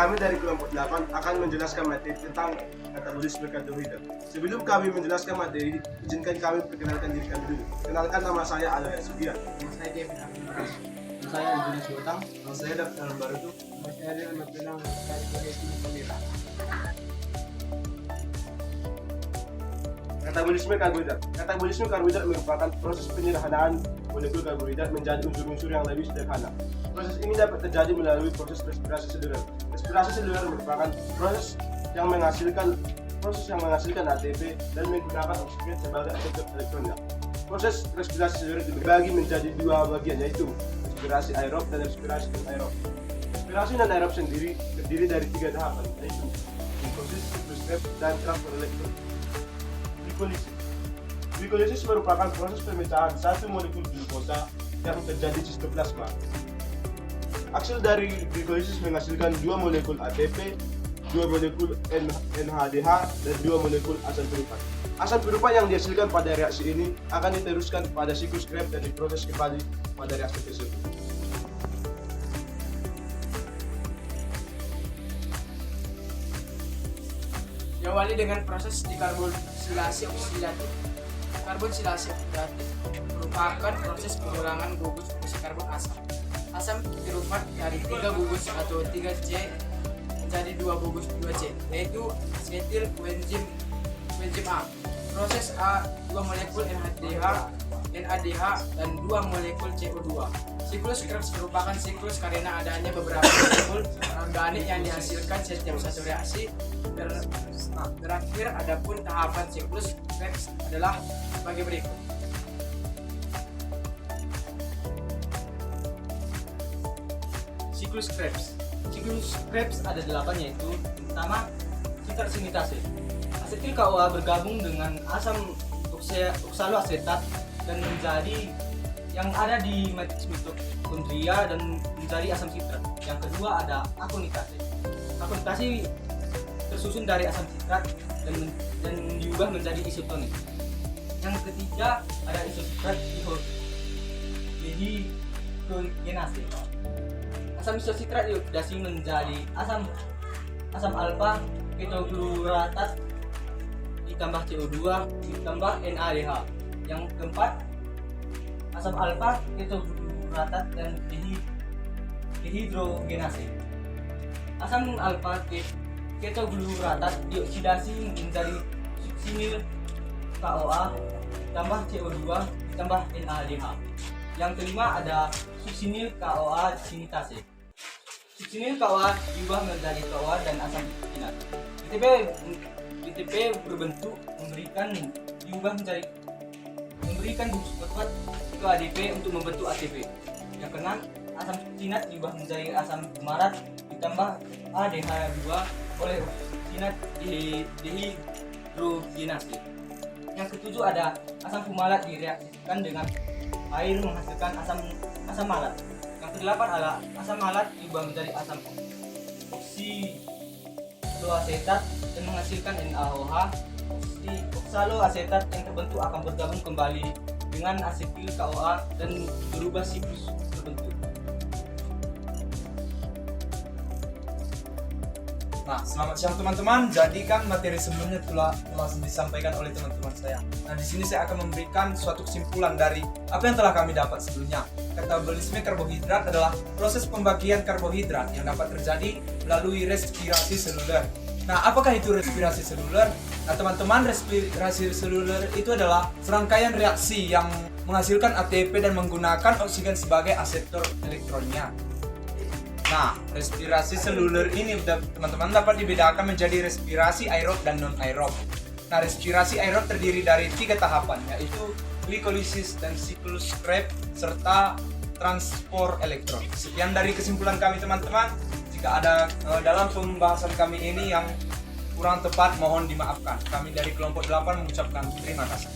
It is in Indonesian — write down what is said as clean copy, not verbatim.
kami dari kelompok 8 akan menjelaskan materi tentang metabolisme karbohidrat. Sebelum kami menjelaskan materi, izinkan kami perkenalkan diri kami dulu. Kenalkan, nama saya Aloya Sugian. Saya Kevin Abdul. Saya Julius Botang. Nama saya Daftar Barutu. Saya Adel Mabilang dari Korea Pemirsa. Metabolisme karbohidrat. Metabolisme karbohidrat merupakan proses penyederhanaan molekul karbohidrat menjadi unsur-unsur yang lebih sederhana. Proses ini dapat terjadi melalui proses respirasi seluler. Respirasi seluler merupakan proses yang menghasilkan ATP dan menggunakan oksigen sebagai aset elektronnya. Proses respirasi seluler dibagi menjadi dua bagian, yaitu respirasi aerob dan respirasi anaerob. Respirasi anaerob sendiri terdiri dari 3 tahapan, yaitu glukosis, siklus Krebs, dan transfer elektron. Glikolisis merupakan proses pemecahan satu molekul glukosa yang terjadi di sitoplasma. Hasil dari glikolisis menghasilkan 2 molekul ATP, 2 molekul NADH, dan 2 molekul asam piruvat. Asam piruvat yang dihasilkan pada reaksi ini akan diteruskan pada siklus Krebs dan diproses kembali pada reaksi tersebut. Diawali dengan proses dekarbosilasi oksidatif. Karbonsilasi oksidatif merupakan proses pengulangan gugus fungsi karbon asam. Asam piruvat dari 3 gugus atau 3C menjadi 2 gugus 2C, yaitu asetil koenzim A. Proses A, 2 molekul NADH dan 2 molekul CO2. Siklus Krebs merupakan siklus karena adanya beberapa molekul organik yang dihasilkan setiap satu reaksi. Terakhir, adapun tahapan siklus Krebs adalah sebagai berikut. Siklus Krebs. Siklus Krebs ada 8, yaitu pertama citrat sinitase. Asetil KOA bergabung dengan asam oksaloasetat dan menjadi yang ada di matriks mitokondria dan menjadi asam sitrat. Yang kedua ada akonitase. Akonitase tersusun dari asam sitrat dan diubah menjadi isotonik. Yang ketiga ada isositrat dihidrogenase. Asam isositrat dioksidasi menjadi asam alfa ketogluaratat ditambah CO2 ditambah NADH. Yang keempat asam alfa ketogluaratat dan dihidrogenase. Asam alfa ketogluaratat dioksidasi menjadi suksinil KOA ditambah CO2 ditambah NADH. Yang kelima ada suksinil KOA sinitase. Suksinil KOA diubah menjadi KOA dan asam sinat. BTP berbentuk memberikan gugus fosfat ke ADP untuk membentuk ATP. Yang keenam, asam sinat diubah menjadi asam fumarat ditambah ADH2 oleh sinat dihidrogenase. Yang ketujuh ada asam fumarat direaksikan dengan air menghasilkan asam malat. Yang kedelapan ada asam malat diubah menjadi asam oksaloasetat dan menghasilkan NaOH. Oksaloasetat yang terbentuk akan bergabung kembali dengan asetil KOA dan berubah siklus terbentuk. Nah, selamat siang teman-teman. Jadi kan materi sebelumnya telah disampaikan oleh teman-teman saya. Nah, di sini saya akan memberikan suatu kesimpulan dari apa yang telah kami dapat sebelumnya. Metabolisme karbohidrat adalah proses pembagian karbohidrat yang dapat terjadi melalui respirasi seluler. Nah, apakah itu respirasi seluler? Nah, teman-teman, respirasi seluler itu adalah serangkaian reaksi yang menghasilkan ATP dan menggunakan oksigen sebagai asetor elektronnya. Nah, respirasi seluler ini teman-teman dapat dibedakan menjadi respirasi aerob dan non-aerob. Nah, respirasi aerob terdiri dari 3 tahapan, yaitu glikolisis dan siklus Krebs serta transport elektron. Sekian dari kesimpulan kami teman-teman. Jika ada dalam pembahasan kami ini yang kurang tepat, mohon dimaafkan. Kami dari kelompok 8 mengucapkan terima kasih.